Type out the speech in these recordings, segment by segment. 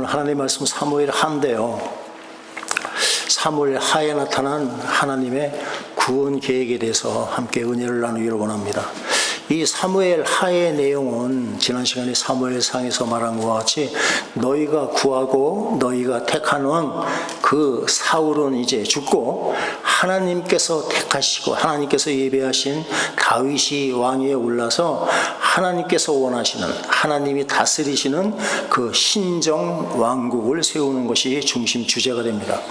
오늘 하나님의 말씀 사무엘 하인데요. 사무엘 하에 나타난 하나님의 구원 계획에 대해서 함께 은혜를 나누기를 원합니다. 이 사무엘 하의 내용은 지난 시간에 사무엘상에서 말한 것과 같이 너희가 구하고 너희가 택한 왕 그 사울은 이제 죽고 하나님께서 택하시고 하나님께서 예배하신 다윗이 왕위에 올라서 하나님께서 원하시는 하나님이 다스리시는 그 신정 왕국을 세우는 것이 중심 주제가 됩니다.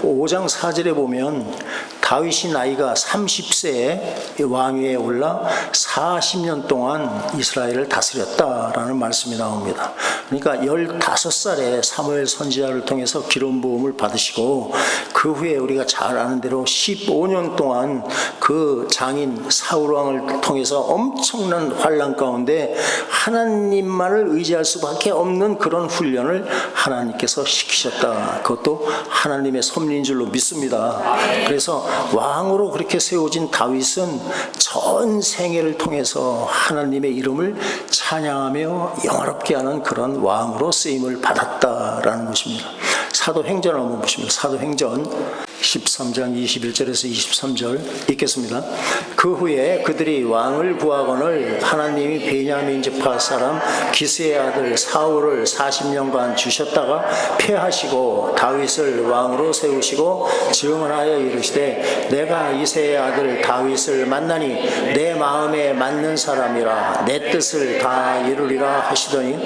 5장 4절에 보면 다윗이 나이가 30세에 왕위에 올라 40년 동안 이스라엘을 다스렸다라는 말씀이 나옵니다. 그러니까 15살에 사무엘 선지자를 통해서 기름 부음을 받으시고 그 후에 우리가 잘 아는 대로 15년 동안 그 장인 사울 왕을 통해서 엄청난 환난 가운데 하나님만을 의지할 수밖에 없는 그런 훈련을 하나님께서 시키셨다. 그것도 하나님의 섭리인 줄로 믿습니다. 그래서 왕으로 그렇게 세워진 다윗은 전 생애를 통해서 하나님의 이름을 찬양하며 영화롭게 하는 그런 왕으로 쓰임을 받았다라는 것입니다. 사도행전을 한번 보시면 사도행전 13장 21절에서 23절 읽겠습니다. 그 후에 그들이 왕을 구하거늘 하나님이 베냐민 지파 사람 기스의 아들 사울을 40년간 주셨다가 패하시고 다윗을 왕으로 세우시고 증언하여 이르시되 내가 이새의 아들 다윗을 만나니 내 마음에 맞는 사람이라 내 뜻을 다 이루리라 하시더니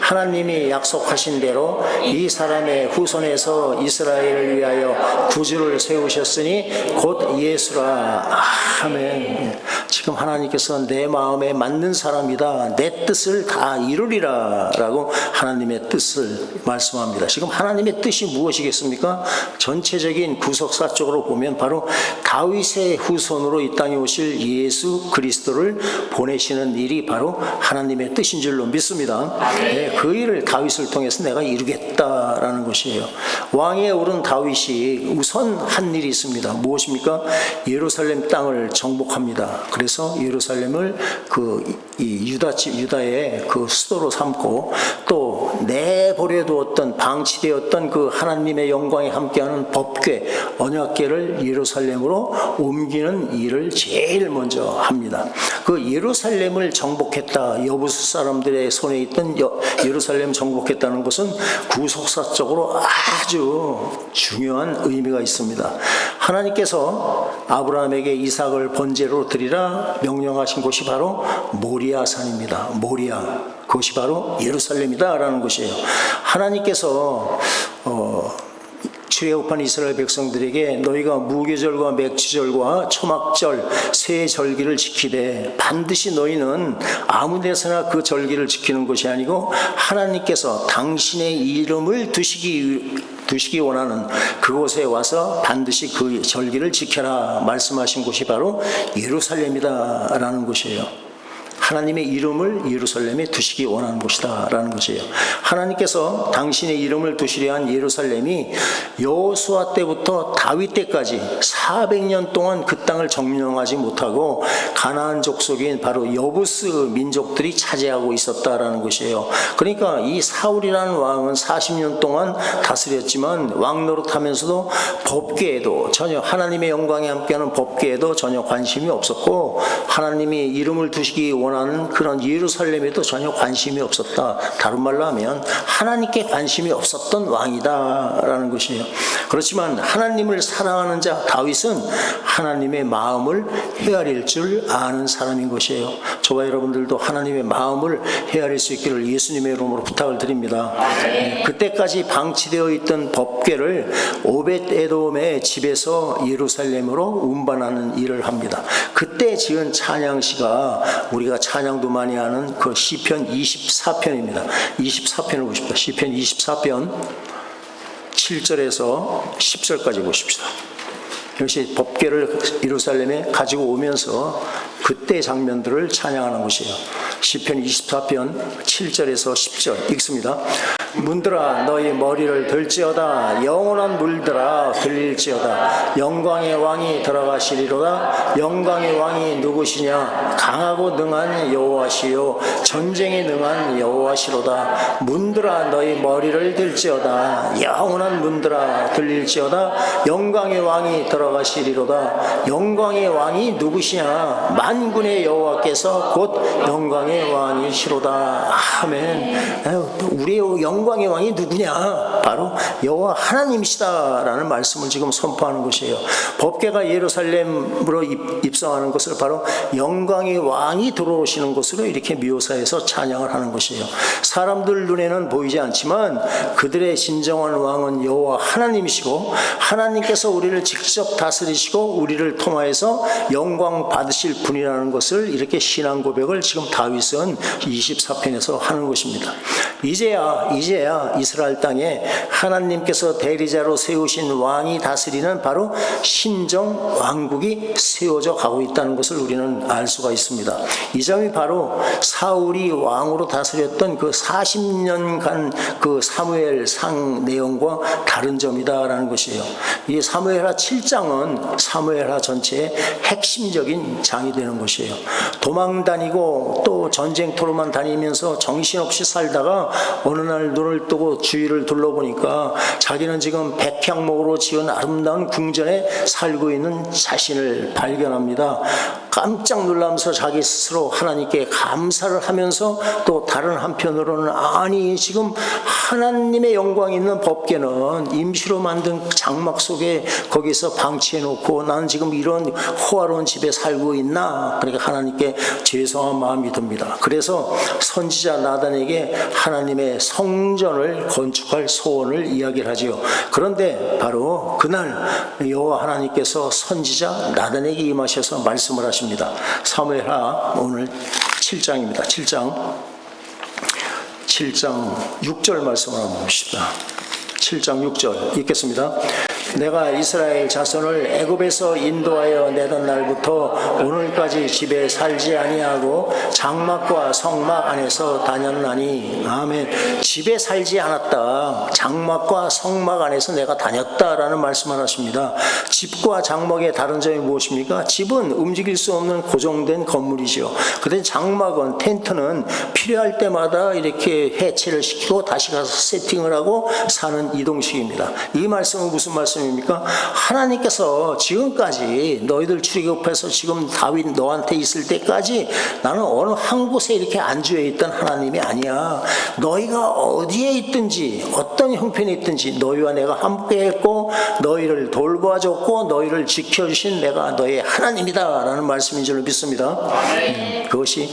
하나님이 약속하신 대로 이 사람의 후손에서 이스라엘을 위하여 구주를 세우셨으니 곧 예수라. 아멘. 지금 하나님께서 내 마음에 맞는 사람이다, 내 뜻을 다 이루리라 라고 하나님의 뜻을 말씀합니다. 지금 하나님의 뜻이 무엇이겠습니까? 전체적인 구속사적으로 보면 바로 다윗의 후손으로 이 땅에 오실 예수 그리스도를 보내시는 일이 바로 하나님의 뜻인 줄로 믿습니다. 네, 그 일을 다윗을 통해서 내가 이루겠다라는 것이에요. 왕위에 오른 다윗이 우선 한 일이 있습니다. 무엇입니까? 예루살렘 땅을 정복합니다. 그래서 예루살렘을 유다의 그 수도로 삼고 또 내버려 두었던 방치되었던 그 하나님의 영광에 함께하는 법궤, 언약궤를 예루살렘으로 옮기는 일을 제일 먼저 합니다. 그 예루살렘을 정복했다, 여부수 사람들의 손에 있던 예루살렘 정복했다는 것은 구속사적으로 아주 중요한 의미가 있습니다. 하나님께서 아브라함에게 이삭을 번제로 드리라 명령하신 곳이 바로 모리아산입니다. 모리아, 그것이 바로 예루살렘이다라는 것이에요. 하나님께서 출애굽한 이스라엘 백성들에게 너희가 무교절과 맥주절과 초막절 세 절기를 지키되 반드시 너희는 아무 데서나 그 절기를 지키는 것이 아니고 하나님께서 당신의 이름을 두시기 원하는 그곳에 와서 반드시 그 절기를 지켜라 말씀하신 곳이 바로 예루살렘이다라는 것이에요. 하나님의 이름을 예루살렘에 두시기 원하는 곳이다 라는 것이에요. 하나님께서 당신의 이름을 두시려 한 예루살렘이 여호수아 때부터 다윗 때까지 400년 동안 그 땅을 점령하지 못하고 가나안 족속인 바로 여부스 민족들이 차지하고 있었다라는 것이에요. 그러니까 이 사울이라는 왕은 40년 동안 다스렸지만 왕 노릇하면서도 법궤에도 전혀 하나님의 영광에 함께하는 법궤에도 전혀 관심이 없었고 하나님이 이름을 두시기 원하는 그런 예루살렘에도 전혀 관심이 없었다. 다른 말로 하면 하나님께 관심이 없었던 왕이다라는 것이에요. 그렇지만 하나님을 사랑하는 자 다윗은 하나님의 마음을 헤아릴 줄 아는 사람인 것이에요. 저와 여러분들도 하나님의 마음을 헤아릴 수 있기를 예수님의 이름으로 부탁을 드립니다. 그때까지 방치되어 있던 법궤를 오벳에돔의 집에서 예루살렘으로 운반하는 일을 합니다. 그때 지은 찬양시가 우리가 찬양도 많이 하는 그 시편 24편입니다. 24편을 보십시다. 시편 24편 7절에서 10절까지 보십시다. 역시 법궤를 예루살렘에 가지고 오면서 그때 장면들을 찬양하는 것이에요. 시편 24편 7절에서 10절 읽습니다. 문들아 너희 머리를 들지어다. 영원한 물들아 들릴지어다. 영광의 왕이 들어가시리로다. 영광의 왕이 누구시냐? 강하고 능한 여호와시요 전쟁에 능한 여호와시로다. 문들아 너희 머리를 들지어다. 영원한 문들아 들릴지어다. 영광의 왕이 들어가시리로다. 영광의 왕이 누구시냐? 만군의 여호와께서 곧 영광의 왕이시로다. 아멘. 우리의 영광의 왕이 누구냐? 바로 여호와 하나님이시다라는 말씀을 지금 선포하는 것이에요. 법궤가 예루살렘으로 입성하는 것을 바로 영광의 왕이 들어오시는 것으로 이렇게 묘사해서 찬양을 하는 것이에요. 사람들 눈에는 보이지 않지만 그들의 진정한 왕은 여호와 하나님이시고, 하나님께서 우리를 직접 다스리시고 우리를 통하여서 영광 받으실 분이라는 것을 이렇게 신앙 고백을 지금 다윗은 24편에서 하는 것입니다. 이제야 이스라엘 땅에 하나님께서 대리자로 세우신 왕이 다스리는 바로 신정 왕국이 세워져 가고 있다는 것을 우리는 알 수가 있습니다. 이 점이 바로 사울이 왕으로 다스렸던 그 40년간 그 사무엘상 내용과 다른 점이다라는 것이에요. 이 사무엘하 7장은 사무엘하 전체의 핵심적인 장이 되는 것이에요. 도망 다니고 또 전쟁터로만 다니면서 정신없이 살다가 어느 날 눈을 뜨고 주위를 둘러보니까 자기는 지금 백향목으로 지은 아름다운 궁전에 살고 있는 자신을 발견합니다. 깜짝 놀라면서 자기 스스로 하나님께 감사를 하면서 또 다른 한편으로는 아니 지금 하나님의 영광이 있는 법궤는 임시로 만든 장막 속에 거기서 방치해 놓고 나는 지금 이런 호화로운 집에 살고 있나? 그러니까 하나님께 죄송한 마음이 듭니다. 그래서 선지자 나단에게 하나님의 성전을 건축할 소원을 이야기를 하지요. 그런데 바로 그날 여호와 하나님께서 선지자 나단에게 임하셔서 말씀을 하십니다. 사무엘하 오늘 7장입니다. 7장 6절 말씀을 한번 봅시다. 7장 6절 읽겠습니다. 내가 이스라엘 자손을 애굽에서 인도하여 내던 날부터 오늘까지 집에 살지 아니하고 장막과 성막 안에서 다녔나니. 아멘. 집에 살지 않았다. 장막과 성막 안에서 내가 다녔다라는 말씀을 하십니다. 집과 장막의 다른 점이 무엇입니까? 집은 움직일 수 없는 고정된 건물이죠. 그런데 장막은, 텐트는 필요할 때마다 이렇게 해체를 시키고 다시 가서 세팅을 하고 사는 이동식입니다. 이 말씀은 무슨 말씀입니까? 하나님께서 지금까지 너희들 출애굽해서 지금 다윗 너한테 있을 때까지 나는 어느 한 곳에 이렇게 안주해 있던 하나님이 아니야. 너희가 어디에 있든지 어떤 형편에 있든지 너희와 내가 함께 했고 너희를 돌봐줬고 너희를 지켜주신 내가 너의 하나님이다 라는 말씀인 줄 믿습니다. 그것이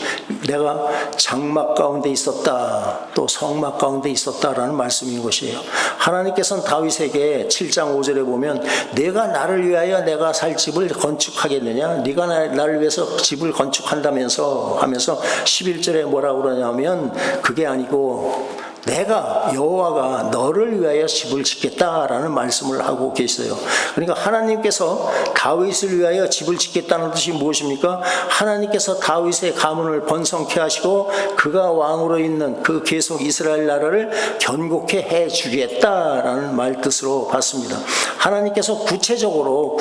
내가 장막 가운데 있었다 또 성막 가운데 있었다라는 말씀인 것이에요. 하나님께서는 다윗에게 7장 5절에 보면 내가 나를 위하여 내가 살 집을 건축하겠느냐? 네가 나를 위해서 집을 건축한다면서 하면서 11절에 뭐라고 그러냐면 그게 아니고 내가 여호와가 너를 위하여 집을 짓겠다라는 말씀을 하고 계세요. 그러니까 하나님께서 다윗을 위하여 집을 짓겠다는 뜻이 무엇입니까? 하나님께서 다윗의 가문을 번성케 하시고 그가 왕으로 있는 그 계속 이스라엘 나라를 견고케 해주겠다라는 말뜻으로 봤습니다. 하나님께서 구체적으로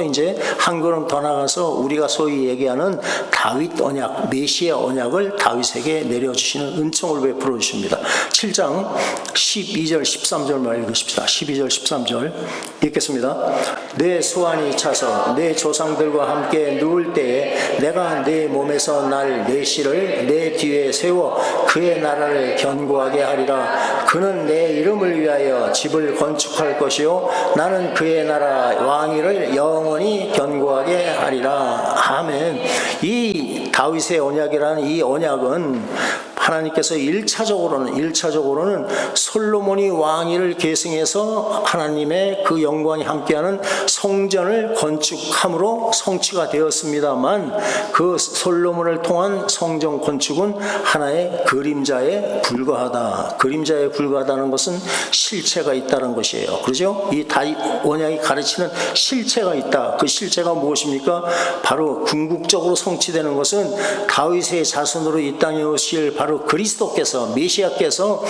이제 한 걸음 더 나가서 우리가 소위 얘기하는 다윗 언약, 메시아 언약을 다윗에게 내려주시는 은총을 베풀어 주십니다. 7장 12절 13절만 읽으십시다. 12절 13절 읽겠습니다. 내 소환이 차서 내 조상들과 함께 누울 때에 내가 내 몸에서 날 메시를 내 뒤에 세워 그의 나라를 견고하게 하리라. 그는 내 이름을 위하여 집을 건축할 것이요 나는 그의 나라 왕위를 영원히 견고하게 하리라. 아멘. 이 다윗의 언약이라는 이 언약은 하나님께서 1차적으로는 솔로몬이 왕위를 계승해서 하나님의 그 영광이 함께하는 성전을 건축함으로 성취가 되었습니다만 그 솔로몬을 통한 성전 건축은 하나의 그림자에 불과하다. 그림자에 불과하다는 것은 실체가 있다는 것이에요. 그렇죠? 이 다윗 언약이 가르치는 실체가 있다. 그 실체가 무엇입니까? 바로 궁극적으로 성취되는 것은 다윗의 자손으로 이 땅에 오실 바로 그 그리스도께서 메시아께서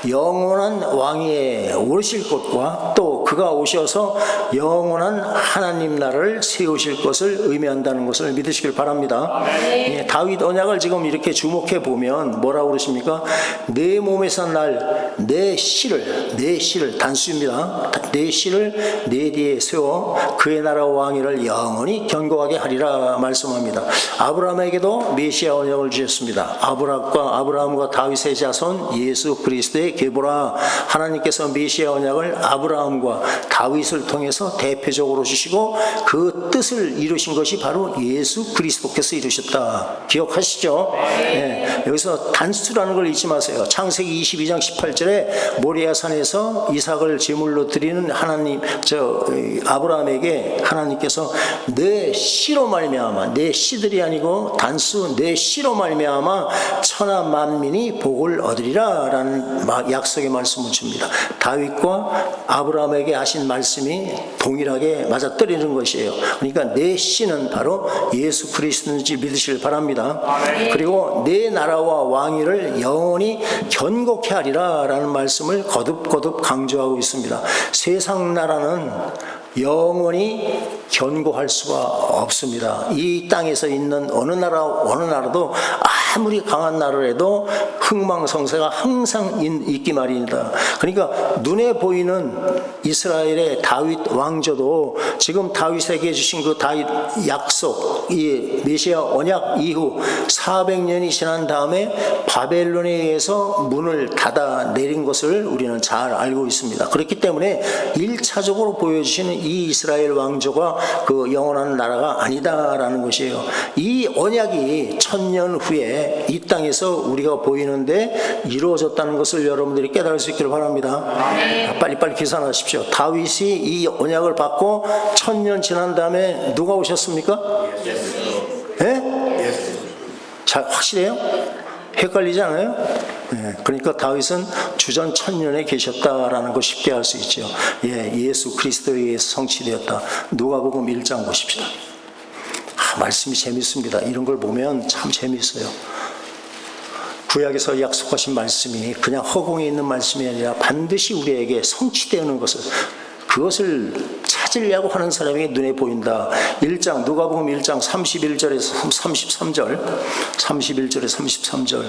영원한 왕위에 오르실 것과 또 그가 오셔서 영원한 하나님 나라를 세우실 것을 의미한다는 것을 믿으시길 바랍니다. 예, 다윗 언약을 지금 이렇게 주목해 보면 뭐라고 그러십니까? 내 몸에서 날 내 씨를 단수입니다. 내 씨를 내 뒤에 세워 그의 나라 왕위를 영원히 견고하게 하리라 말씀합니다. 아브라함에게도 메시아 언약을 주셨습니다. 아브라함과 다윗의 자손 예수 그리스도의 계보라. 하나님께서 메시아 언약을 아브라함과 다윗을 통해서 대표적으로 주시고 그 뜻을 이루신 것이 바로 예수 그리스도께서 이루셨다. 기억하시죠? 네. 여기서 단수라는 걸 잊지 마세요. 창세기 22장 18절에 모리아산에서 이삭을 제물로 드리는 하나님, 아브라함에게 하나님께서 내 씨로 말미암아, 내 씨들이 아니고 단수 내 씨로 말미암아 천하 만민이 복을 얻으리라 라는 약속의 말씀을 줍니다. 다윗과 아브라함에게 하신 말씀이 동일하게 맞아떨어지는 것이에요. 그러니까 내 씨는 바로 예수 그리스도인지 믿으시길 바랍니다. 그리고 내 나라와 왕위를 영원히 견고케 하리라 라는 말씀을 거듭거듭 강조하고 있습니다. 세상 나라는 영원히 견고할 수가 없습니다. 이 땅에서 있는 어느 나라도 아무리 강한 나라라도 흥망성쇠가 항상 있기 마련이다. 그러니까 눈에 보이는 이스라엘의 다윗 왕조도 지금 다윗에게 주신 그 다윗 약속, 이 메시아 언약 이후 400년이 지난 다음에 바벨론에 의해서 문을 닫아 내린 것을 우리는 잘 알고 있습니다. 그렇기 때문에 1차적으로 보여주시는 이 이스라엘 왕조가 그 영원한 나라가 아니다라는 것이에요. 이 언약이 1000년 후에 이 땅에서 우리가 보이는데 이루어졌다는 것을 여러분들이 깨달을 수 있기를 바랍니다. 빨리빨리 계산하십시오. 다윗이 이 언약을 받고 1000년 지난 다음에 누가 오셨습니까? 예? 자, 확실해요? 헷갈리지 않아요? 예, 그러니까 다윗은 주전 1000년에 계셨다라는 걸 쉽게 알 수 있죠. 예, 예수 그리스도에 의해서 성취되었다. 누가복음 1장 보십시다. 말씀이 재밌습니다. 이런 걸 보면 참 재밌어요. 구약에서 약속하신 말씀이 그냥 허공에 있는 말씀이 아니라 반드시 우리에게 성취되는 그것을 찾으려고 하는 사람에게 눈에 보인다. 누가복음 1장 31절에서 33절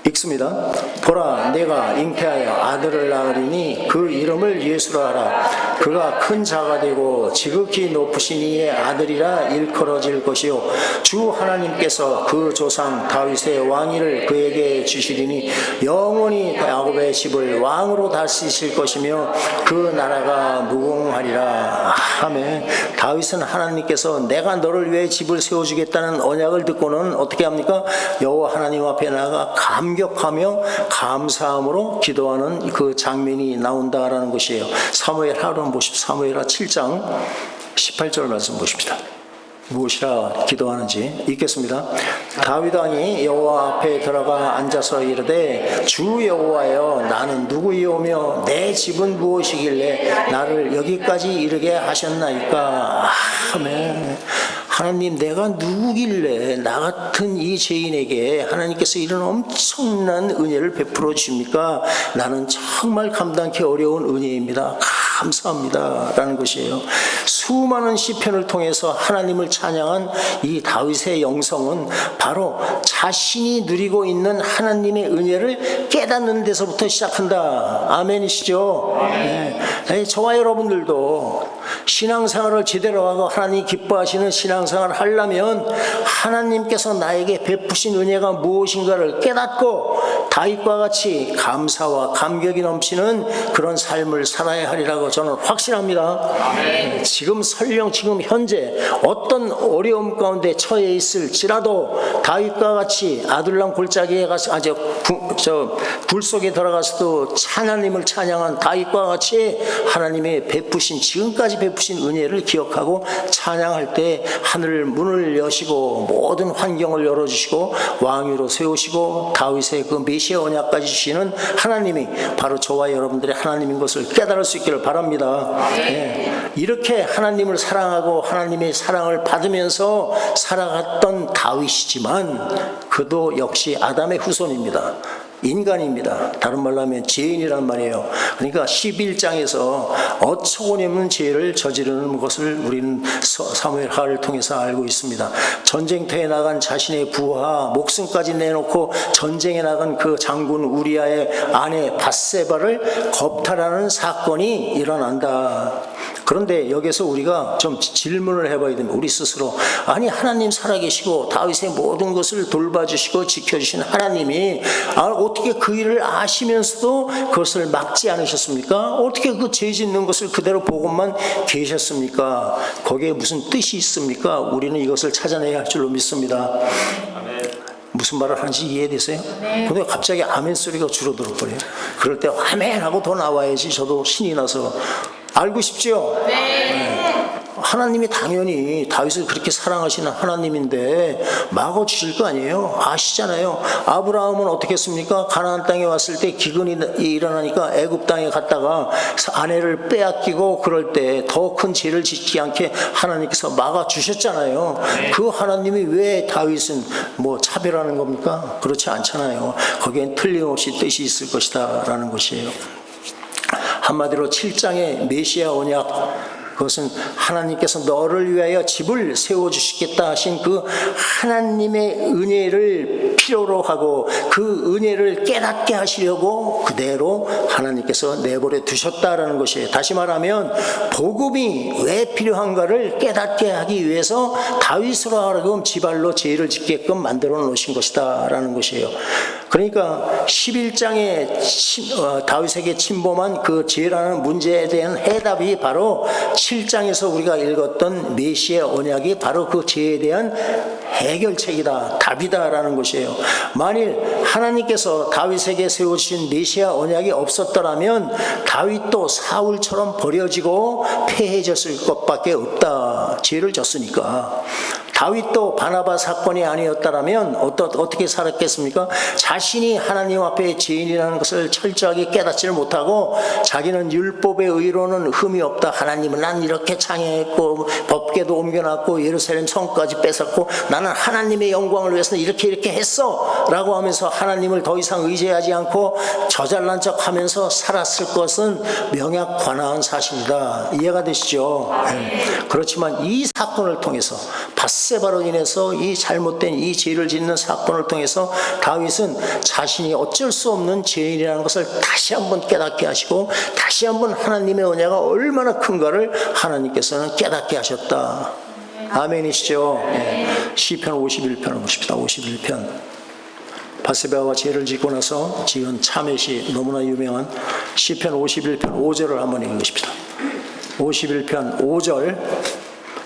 읽습니다. 보라, 내가 잉태하여 아들을 낳으리니 그 이름을 예수라 하라. 그가 큰 자가 되고 지극히 높으신 이의 아들이라 일컬어질 것이요 주 하나님께서 그 조상 다윗의 왕위를 그에게 주시리니 영원히 야곱의 집을 왕으로 다스리실 것이며 그 나라가 무궁하리라. 아멘. 다윗은 하나님께서 내가 너를 위해 집을 세워주겠다는 언약을 듣고는 어떻게 합니까? 여호와 하나님 앞에 나아가 감격하며 감사함으로 기도하는 그 장면이 나온다라는 것이에요. 사무엘 하루는 보십시오. 사무엘하 7장 18절 말씀 보십시다. 무엇이라 기도하는지 읽겠습니다. 다윗 왕이 여호와 앞에 들어가 앉아서 이르되 주 여호와여 나는 누구이오며 내 집은 무엇이길래 나를 여기까지 이르게 하셨나이까. 아멘. 하나님, 내가 누구길래 나 같은 이 죄인에게 하나님께서 이런 엄청난 은혜를 베풀어 주십니까? 나는 정말 감당하기 어려운 은혜입니다. 감사합니다 라는 것이에요. 수많은 시편을 통해서 하나님을 찬양한 이 다윗의 영성은 바로 자신이 누리고 있는 하나님의 은혜를 깨닫는 데서부터 시작한다. 아멘이시죠? 네. 저와 여러분들도 신앙생활을 제대로 하고 하나님 기뻐하시는 신앙생활을 하려면 하나님께서 나에게 베푸신 은혜가 무엇인가를 깨닫고 다윗과 같이 감사와 감격이 넘치는 그런 삶을 살아야 하리라고 저는 확신합니다. 아멘. 지금 설령 지금 현재 어떤 어려움 가운데 처해 있을지라도 다윗과 같이 아둘람 골짜기에 가서 굴 속에 들어가서도 하나님을 찬양한 다윗과 같이 하나님의 베푸신 지금까지 베푸신 은혜를 기억하고 찬양할 때 하늘 문을 여시고 모든 환경을 열어주시고 왕위로 세우시고 다윗의 그 메시아 언약까지 주시는 하나님이 바로 저와 여러분들의 하나님인 것을 깨달을 수 있기를 바랍니다. 네. 이렇게 하나님을 사랑하고 하나님의 사랑을 받으면서 살아갔던 다윗이지만 그도 역시 아담의 후손입니다. 인간입니다. 다른 말로 하면 죄인이란 말이에요. 그러니까 11장에서 어처구니없는 죄를 저지르는 것을 우리는 사무엘하를 통해서 알고 있습니다. 전쟁터에 나간 자신의 부하 목숨까지 내놓고 전쟁에 나간 그 장군 우리아의 아내 밧세바를 겁탈하는 사건이 일어난다. 그런데 여기서 우리가 좀 질문을 해봐야 됩니다. 우리 스스로. 아니 하나님 살아계시고 다윗의 모든 것을 돌봐주시고 지켜주신 하나님이 어떻게 그 일을 아시면서도 그것을 막지 않으셨습니까? 어떻게 그 죄 짓는 것을 그대로 보고만 계셨습니까? 거기에 무슨 뜻이 있습니까? 우리는 이것을 찾아내야 할 줄로 믿습니다. 무슨 말을 하는지 이해되세요? 근데 갑자기 아멘 소리가 줄어들어 버려요. 그럴 때 아멘 하고 더 나와야지 저도 신이 나서. 알고 싶죠? 네. 하나님이 당연히 다윗을 그렇게 사랑하시는 하나님인데 막아주실 거 아니에요? 아시잖아요. 아브라함은 어떻게 했습니까? 가나안 땅에 왔을 때 기근이 일어나니까 애굽 땅에 갔다가 아내를 빼앗기고 그럴 때 더 큰 죄를 짓지 않게 하나님께서 막아주셨잖아요. 그 하나님이 왜 다윗은 뭐 차별하는 겁니까? 그렇지 않잖아요. 거기엔 틀림없이 뜻이 있을 것이다 라는 것이에요. 한마디로 7장의 메시아 언약, 그것은 하나님께서 너를 위하여 집을 세워주시겠다 하신 그 하나님의 은혜를 필요로 하고 그 은혜를 깨닫게 하시려고 그대로 하나님께서 내버려 두셨다라는 것이에요. 다시 말하면 복음이 왜 필요한가를 깨닫게 하기 위해서 다윗으로 하여금 지발로 죄를 짓게끔 만들어 놓으신 것이다 라는 것이에요. 그러니까 11장에 다윗에게 침범한 그 죄라는 문제에 대한 해답이 바로 7장에서 우리가 읽었던 메시아 언약이 바로 그 죄에 대한 해결책이다, 답이다라는 것이에요. 만일 하나님께서 다윗에게 세우신 메시아 언약이 없었더라면 다윗도 사울처럼 버려지고 패해졌을 것밖에 없다. 죄를 졌으니까. 다윗도 바나바 사건이 아니었다면 어떻게 살았겠습니까? 자신이 하나님 앞에 죄인이라는 것을 철저하게 깨닫지를 못하고 자기는 율법의 의로는 흠이 없다. 하나님은 난 이렇게 창행했고 법궤도 옮겨놨고 예루살렘 성까지 뺏었고 나는 하나님의 영광을 위해서 이렇게 했어 라고 하면서 하나님을 더 이상 의지하지 않고 저잘난 척 하면서 살았을 것은 명약관화한 사실이다. 이해가 되시죠? 그렇지만 이 사건을 통해서 밧세바로 인해서 이 잘못된 이 죄를 짓는 사건을 통해서 다윗은 자신이 어쩔 수 없는 죄인이라는 것을 다시 한번 깨닫게 하시고 다시 한번 하나님의 은혜가 얼마나 큰가를 하나님께서는 깨닫게 하셨다. 아멘이시죠? 네. 시편 51편을 보십시다. 51편. 밧세바가 죄를 짓고 나서 지은 참회시 너무나 유명한 시편 51편 5절을 한번 읽으십시다. 51편 5절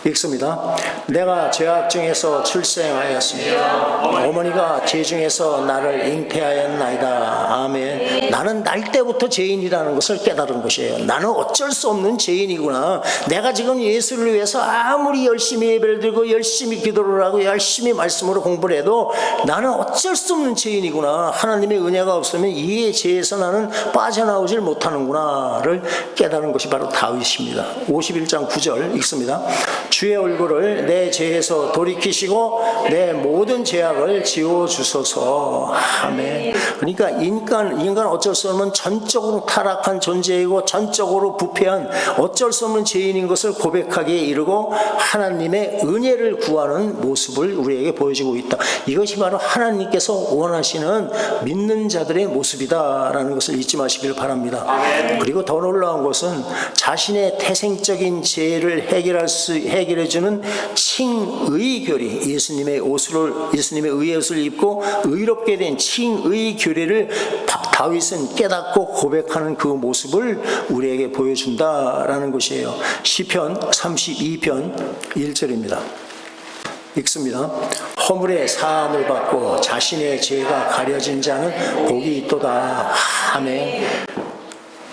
읽습니다. 내가 죄악 중에서 출생하였습니다. 어머니가 죄 중에서 나를 잉태하였나이다. 아멘. 나는 날 때부터 죄인이라는 것을 깨달은 것이에요. 나는 어쩔 수 없는 죄인이구나. 내가 지금 예수를 위해서 아무리 열심히 예배를 드리고 열심히 기도를 하고 열심히 말씀으로 공부를 해도 나는 어쩔 수 없는 죄인이구나. 하나님의 은혜가 없으면 이 죄에서 나는 빠져나오질 못하는구나를 깨달은 것이 바로 다윗입니다. 51장 9절 읽습니다. 주의 얼굴을 내 죄에서 돌이키시고 내 모든 죄악을 지워주소서. 아멘. 그러니까 인간 어쩔 수 없는 전적으로 타락한 존재이고 전적으로 부패한 어쩔 수 없는 죄인인 것을 고백하기에 이르고 하나님의 은혜를 구하는 모습을 우리에게 보여주고 있다. 이것이 바로 하나님께서 원하시는 믿는 자들의 모습이다라는 것을 잊지 마시길 바랍니다. 그리고 더 놀라운 것은 자신의 태생적인 죄를 해결해주는 칭의교리, 예수님의 의의 옷을 입고 의롭게 된 칭의교리를 다윗은 깨닫고 고백하는 그 모습을 우리에게 보여준다라는 것이에요. 시편 32편 1절입니다. 읽습니다. 허물의 사함을 받고 자신의 죄가 가려진 자는 복이 있도다. 아멘.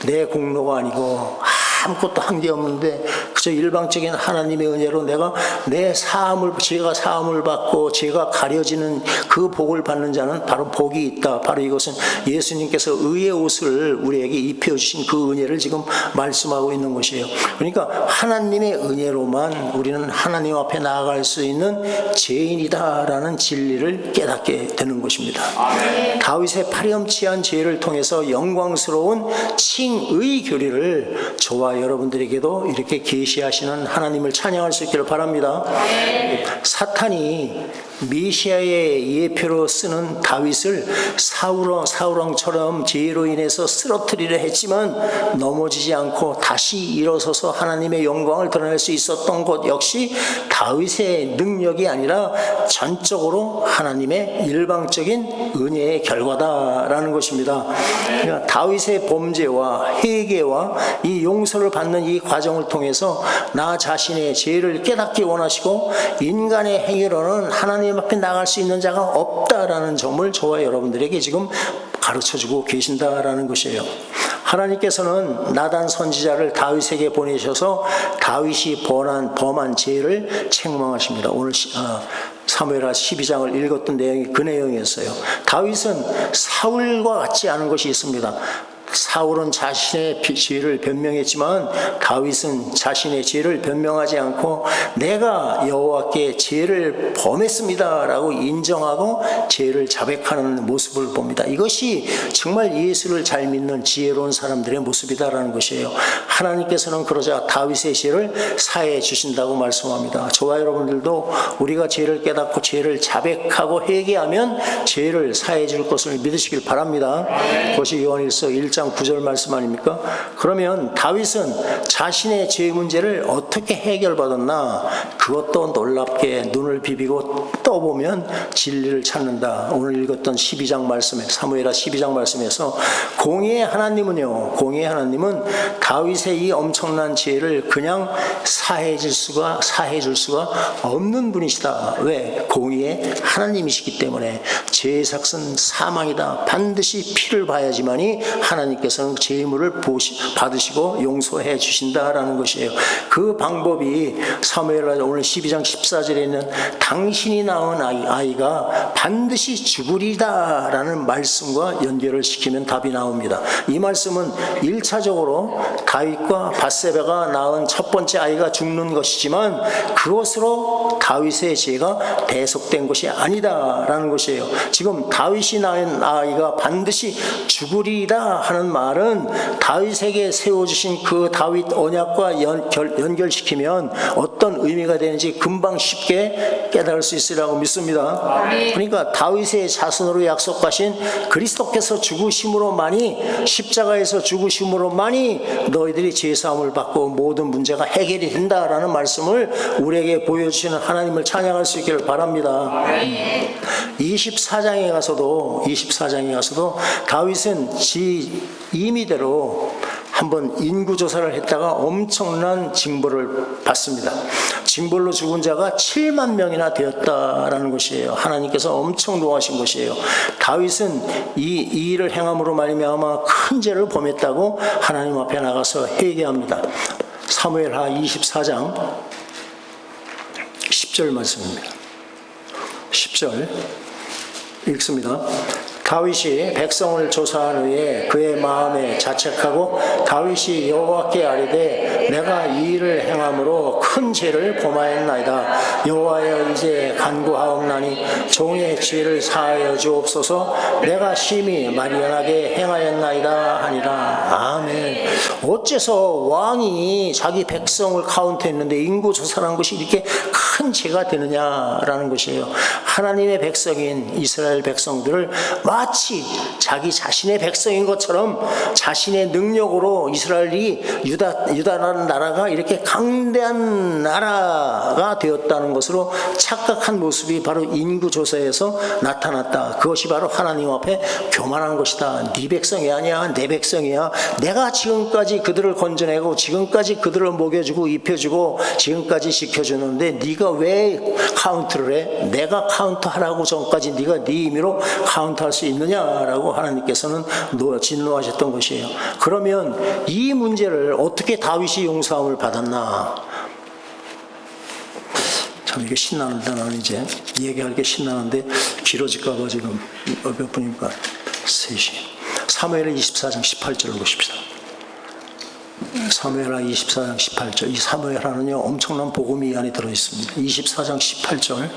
내 공로가 아니고 아무것도 한 게 없는데 그저 일방적인 하나님의 은혜로 내가 제가 사함을 받고 제가 가려지는 그 복을 받는 자는 바로 복이 있다. 바로 이것은 예수님께서 의의 옷을 우리에게 입혀주신 그 은혜를 지금 말씀하고 있는 것이에요. 그러니까 하나님의 은혜로만 우리는 하나님 앞에 나아갈 수 있는 죄인이다라는 진리를 깨닫게 되는 것입니다. 다윗의 파렴치한 죄를 통해서 영광스러운 칭의 교리를 저와 여러분들에게도 이렇게 계시하시는 하나님을 찬양할 수 있기를 바랍니다. 사탄이 메시아의 예표로 쓰는 다윗을 사울왕처럼 죄로 인해서 쓰러뜨리려 했지만 넘어지지 않고 다시 일어서서 하나님의 영광을 드러낼 수 있었던 것 역시 다윗의 능력이 아니라 전적으로 하나님의 일방적인 은혜의 결과다라는 것입니다. 그러니까 다윗의 범죄와 회개와 이 용서를 받는 이 과정을 통해서 나 자신의 죄를 깨닫기 원하시고 인간의 행위로는 하나님 앞에 나갈 수 있는 자가 없다라는 점을 저와 여러분들에게 지금 가르쳐주고 계신다라는 것이에요. 하나님께서는 나단 선지자를 다윗에게 보내셔서 다윗이 범한 죄를 책망하십니다. 오늘 사무엘하 12장을 읽었던 내용이 그 내용이었어요. 다윗은 사울과 같지 않은 것이 있습니다. 사울은 자신의 죄를 변명했지만 다윗은 자신의 죄를 변명하지 않고 내가 여호와께 죄를 범했습니다 라고 인정하고 죄를 자백하는 모습을 봅니다. 이것이 정말 예수를 잘 믿는 지혜로운 사람들의 모습이다라는 것이에요. 하나님께서는 그러자 다윗의 죄를 사해 주신다고 말씀합니다. 저와 여러분들도 우리가 죄를 깨닫고 죄를 자백하고 회개하면 죄를 사해 줄 것을 믿으시길 바랍니다. 그것이 요한일서 1장 9절 말씀 아닙니까? 그러면 다윗은 자신의 죄 문제를 어떻게 해결받았나? 그것도 놀랍게 눈을 비비고 떠보면 진리를 찾는다. 오늘 읽었던 12장 말씀에 사무엘하 12장 말씀에서 공의의 하나님은요, 공의의 하나님은 다윗의 이 엄청난 죄를 그냥 사해 줄 수가 없는 분이시다. 왜? 공의의 하나님이시기 때문에 죄의 삭은 사망이다. 반드시 피를 봐야지만이 하나님께서는 죄물을 받으시고 용서해 주신다라는 것이에요. 그 방법이 사무엘하 오늘 12장 14절에 있는 당신이 낳은 아이가 반드시 죽으리다라는 말씀과 연결을 시키면 답이 나옵니다. 이 말씀은 1차적으로 다윗과 밧세바가 낳은 첫 번째 아이가 죽는 것이지만 그것으로 다윗의 죄가 대속된 것이 아니다라는 것이에요. 지금 다윗이 낳은 아이가 반드시 죽으리다 하는 말은 다윗에게 세워주신 그 다윗 언약과 연결시키면 어떤 의미가 되는지 금방 쉽게 깨달을 수 있으리라고 믿습니다. 그러니까 다윗의 자손으로 약속하신 그리스도께서 죽으심으로만이, 십자가에서 죽으심으로만이 너희들이 죄사함을 받고 모든 문제가 해결이 된다라는 말씀을 우리에게 보여주시는 하나님을 찬양할 수 있기를 바랍니다. 24장에 가서도 다윗은 지 임의대로 한번 인구조사를 했다가 엄청난 징벌을 받습니다. 징벌로 죽은 자가 7만 명이나 되었다라는 것이에요. 하나님께서 엄청 노하신 것이에요. 다윗은 이 일을 행함으로 말미암아 큰 죄를 범했다고 하나님 앞에 나가서 회개합니다. 사무엘하 24장 10절 말씀입니다. 10절 읽습니다. 다윗이 백성을 조사한 후에 그의 마음에 자책하고 다윗이 여호와께 아뢰되 내가 이 일을 행함으로 큰 죄를 범하였나이다. 여호와여 이제 간구하옵나니 종의 죄를 사하여 주옵소서. 내가 심히 마리안하게 행하였나이다 하니라. 아멘. 어째서 왕이 자기 백성을 카운트했는데 인구조사한 것이 이렇게 큰 죄가 되느냐라는 것이에요. 하나님의 백성인 이스라엘 백성들을 마치 자기 자신의 백성인 것처럼 자신의 능력으로 이스라엘이 유다라는 나라가 이렇게 강대한 나라가 되었다는 것으로 착각한 모습이 바로 인구조사에서 나타났다. 그것이 바로 하나님 앞에 교만한 것이다. 네 백성이 아니야, 내 백성이야. 내가 지금까지 그들을 건져내고 지금까지 그들을 먹여주고 입혀주고 지금까지 지켜주는데 네가 왜 카운트를 해? 내가 카운트하라고 전까지 네가 네 임의로 카운트할 수 있느냐라고 하나님께서는 진노하셨던 것이에요. 그러면 이 문제를 어떻게 다윗이 용서함을 받았나? 참 이게 신나는데 나는 이제 얘기할 게 신나는데 길어질까봐 지금 몇 분입니까? 3시. 사무엘 24장 18절을 보십시다. 사무엘하 24장 18절. 이 사무엘하는요 엄청난 복음이 이 안에 들어있습니다. 24장 18절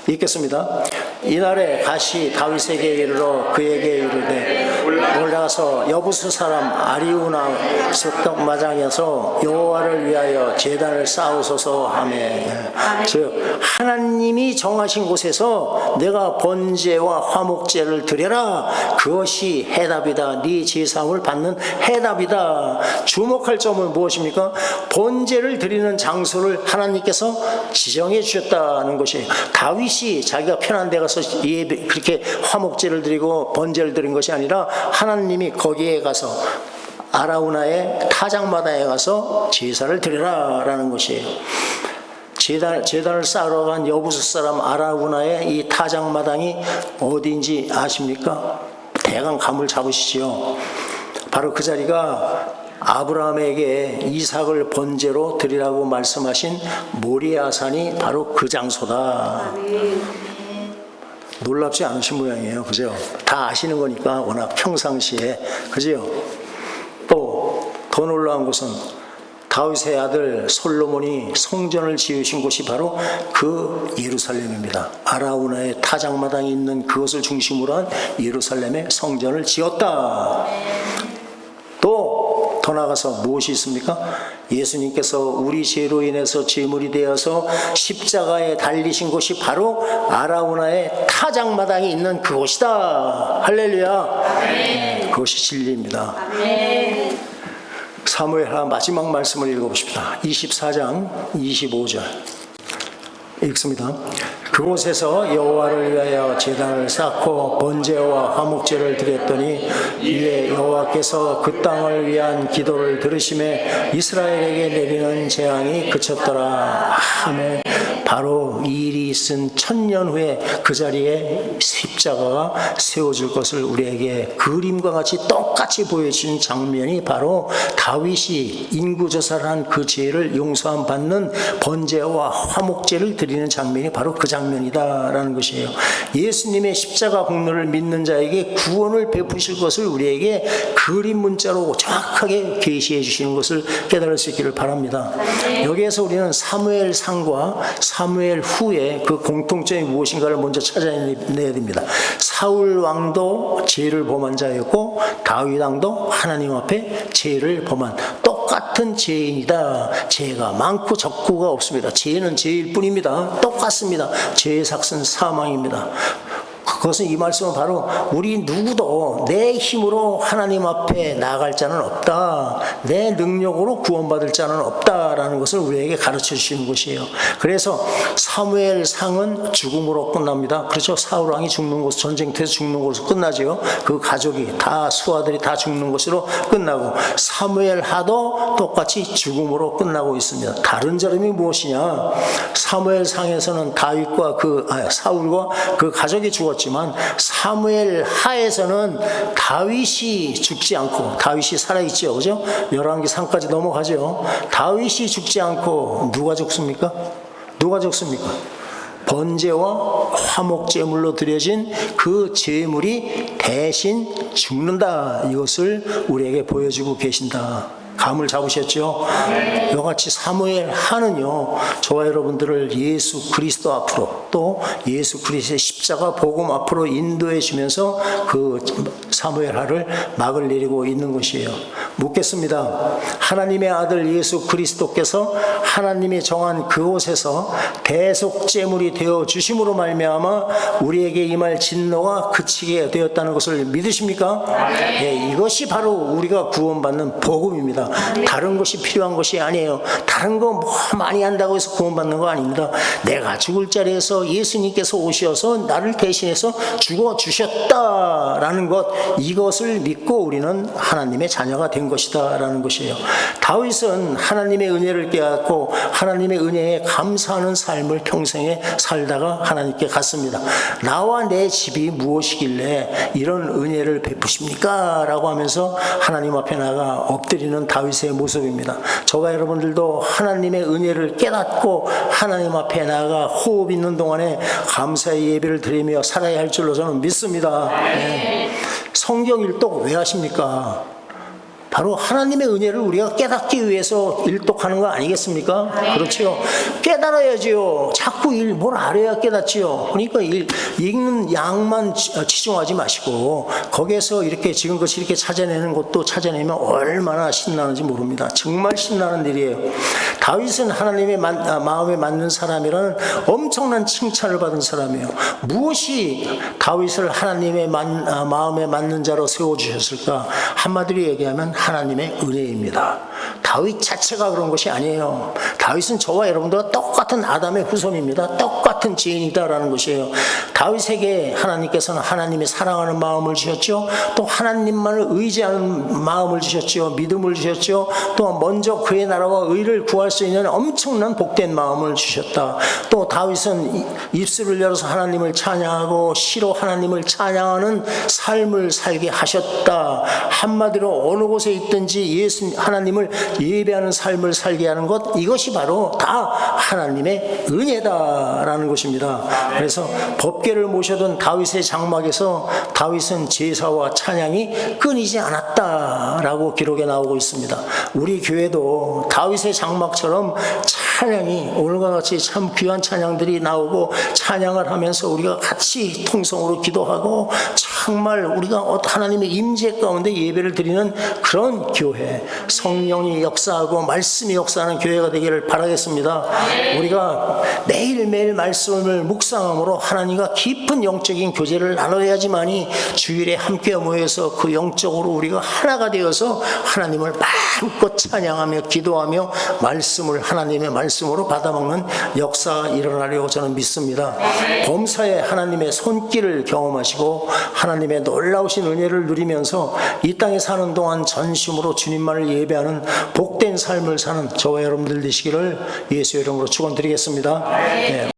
읽겠습니다. 이날에 가시 다윗에게 이르러 그에게 이르되 올라가서 여부스 사람 아리우나 석덕마장에서 여호와를 위하여 제단을 쌓으소서 하매, 즉 하나님이 정하신 곳에서 내가 번제와 화목제를 드려라. 그것이 해답이다. 네 제사함을 받는 해답이다. 주목할 점은 무엇입니까? 번제를 드리는 장소를 하나님께서 지정해 주셨다는 것이에요. 다윗이 자기가 편한 데 가서 그렇게 화목제를 드리고 번제를 드린 것이 아니라 하나님이 거기에 가서 아라우나의 타작마다에 가서 제사를 드리라 라는 것이에요. 제단을 쌓으러 간 여부스 사람 아라우나의 이 타작마당이 어디인지 아십니까? 대강 감을 잡으시지요. 바로 그 자리가 아브라함에게 이삭을 번제로 드리라고 말씀하신 모리아산이 바로 그 장소다. 놀랍지 않으신 모양이에요. 그죠? 다 아시는 거니까 워낙 평상시에. 그죠? 또 더 놀라운 것은 다윗의 아들 솔로몬이 성전을 지으신 곳이 바로 그 예루살렘입니다. 아라우나의 타작마당이 있는 그것을 중심으로 한 예루살렘의 성전을 지었다. 또 더 나아가서 무엇이 있습니까? 예수님께서 우리 죄로 인해서 제물이 되어서 십자가에 달리신 곳이 바로 아라우나의 타작마당이 있는 그곳이다. 할렐루야. 그것이 진리입니다. 사무엘하 마지막 말씀을 읽어보십시다. 24장 25절 읽습니다. 그곳에서 여호와를 위하여 제단을 쌓고 번제와 화목제를 드렸더니 이에 여호와께서 그 땅을 위한 기도를 들으심에 이스라엘에게 내리는 재앙이 그쳤더라. 아멘. 바로 이 일이 있은 1000년 후에 그 자리에 십자가가 세워질 것을 우리에게 그림과 같이 똑같이 보여준 장면이 바로 다윗이 인구조사를 한 그 죄를 용서함 받는 번제와 화목제를 드리는 장면이 바로 그 장면이다라는 것이에요. 예수님의 십자가 공로를 믿는 자에게 구원을 베푸실 것을 우리에게 그림 문자로 정확하게 계시해 주시는 것을 깨달을 수 있기를 바랍니다. 여기에서 우리는 사무엘상과 사무엘 후에 그 공통점이 무엇인가를 먼저 찾아내야 됩니다. 사울 왕도 죄를 범한 자였고 다윗 왕도 하나님 앞에 죄를 범한 똑같은 죄인이다. 죄가 많고 적고가 없습니다. 죄는 죄일 뿐입니다. 똑같습니다. 죄의 삭은 사망입니다. 그것은 이 말씀은 바로 우리 누구도 내 힘으로 하나님 앞에 나아갈 자는 없다. 내 능력으로 구원받을 자는 없다라는 것을 우리에게 가르쳐 주시는 것이에요. 그래서 사무엘상은 죽음으로 끝납니다. 그렇죠? 사울 왕이 죽는 곳, 전쟁터에서 죽는 곳으로 끝나죠. 그 가족이 다 수하들이 다 죽는 것으로 끝나고 사무엘하도 똑같이 죽음으로 끝나고 있습니다. 다른 점이 무엇이냐? 사무엘상에서는 사울과 그 가족이 죽었지만 사무엘 하에서는 다윗이 죽지 않고 다윗이 살아있죠. 그죠? 열왕기 3까지 넘어가죠. 다윗이 죽지 않고 누가 죽습니까? 누가 죽습니까? 번제와 화목제물로 드려진 그 제물이 대신 죽는다. 이것을 우리에게 보여주고 계신다. 감을 잡으셨죠? 이같이 사무엘 하는요 저와 여러분들을 예수 그리스도 앞으로 또 예수 그리스도의 십자가 복음 앞으로 인도해 주면서 그 사무엘 하를 막을 내리고 있는 것이에요. 묻겠습니다. 하나님의 아들 예수 그리스도께서 하나님이 정한 그곳에서 대속제물이 되어 주심으로 말미암아 우리에게 임할 진노가 그치게 되었다는 것을 믿으십니까? 네, 이것이 바로 우리가 구원받는 복음입니다. 다른 것이 필요한 것이 아니에요. 다른 거 뭐 많이 한다고 해서 구원받는 거 아닙니다. 내가 죽을 자리에서 예수님께서 오셔서 나를 대신해서 죽어주셨다라는 것, 이것을 믿고 우리는 하나님의 자녀가 된 받은 것이다라는 것이에요. 다윗은 하나님의 은혜를 깨닫고 하나님의 은혜에 감사하는 삶을 평생에 살다가 하나님께 갔습니다. 나와 내 집이 무엇이길래 이런 은혜를 베푸십니까? 라고 하면서 하나님 앞에 나가 엎드리는 다윗의 모습입니다. 저와 여러분들도 하나님의 은혜를 깨닫고 하나님 앞에 나가 호흡 있는 동안에 감사의 예배를 드리며 살아야 할 줄로 저는 믿습니다. 네. 성경 일독 왜 하십니까? 바로 하나님의 은혜를 우리가 깨닫기 위해서 일독하는 거 아니겠습니까? 그렇죠. 깨달아야지요. 자꾸 뭘 알아야 깨닫지요. 그러니까 읽는 양만 치중하지 마시고 거기에서 이렇게 지금같이 이렇게 찾아내는 것도 찾아내면 얼마나 신나는지 모릅니다. 정말 신나는 일이에요. 다윗은 하나님의 마음에 맞는 사람이라는 엄청난 칭찬을 받은 사람이에요. 무엇이 다윗을 하나님의 마음에 맞는 자로 세워주셨을까? 한마디로 얘기하면 하나님의 은혜입니다. 다윗 자체가 그런 것이 아니에요. 다윗은 저와 여러분들과 똑같은 아담의 후손입니다. 똑같은 지인이다라는 것이에요. 다윗에게 하나님께서는 하나님의 사랑하는 마음을 주셨죠. 또 하나님만을 의지하는 마음을 주셨죠. 믿음을 주셨죠. 또 먼저 그의 나라와 의를 구할 수 있는 엄청난 복된 마음을 주셨다. 또 다윗은 입술을 열어서 하나님을 찬양하고 시로 하나님을 찬양하는 삶을 살게 하셨다. 한마디로 어느 곳에 있든지 하나님을 예배하는 삶을 살게 하는 것, 이것이 바로 다 하나님의 은혜다라는 것입니다. 그래서 법궤를 모셔둔 다윗의 장막에서 다윗은 제사와 찬양이 끊이지 않았다라고 기록에 나오고 있습니다. 우리 교회도 다윗의 장막처럼 찬양이 오늘과 같이 참 귀한 찬양들이 나오고 찬양을 하면서 우리가 같이 통성으로 기도하고 정말 우리가 하나님의 임재 가운데 예배를 드리는 그런 교회, 성령이 역사하고 말씀이 역사하는 교회가 되기를 바라겠습니다. 우리가 매일매일 말씀을 묵상함으로 하나님과 깊은 영적인 교제를 나눠야지만이 주일에 함께 모여서 그 영적으로 우리가 하나가 되어서 하나님을 마음껏 찬양하며 기도하며 말씀을 하나님의 말씀으로 받아먹는 역사가 일어나려고 저는 믿습니다. 범사에 하나님의 손길을 경험하시고 하나님의 놀라우신 은혜를 누리면서 이 땅에 사는 동안 전심으로 주님만을 예배하는 복된 삶을 사는 저와 여러분들 되시기를 예수의 이름으로 축원드리겠습니다. 네.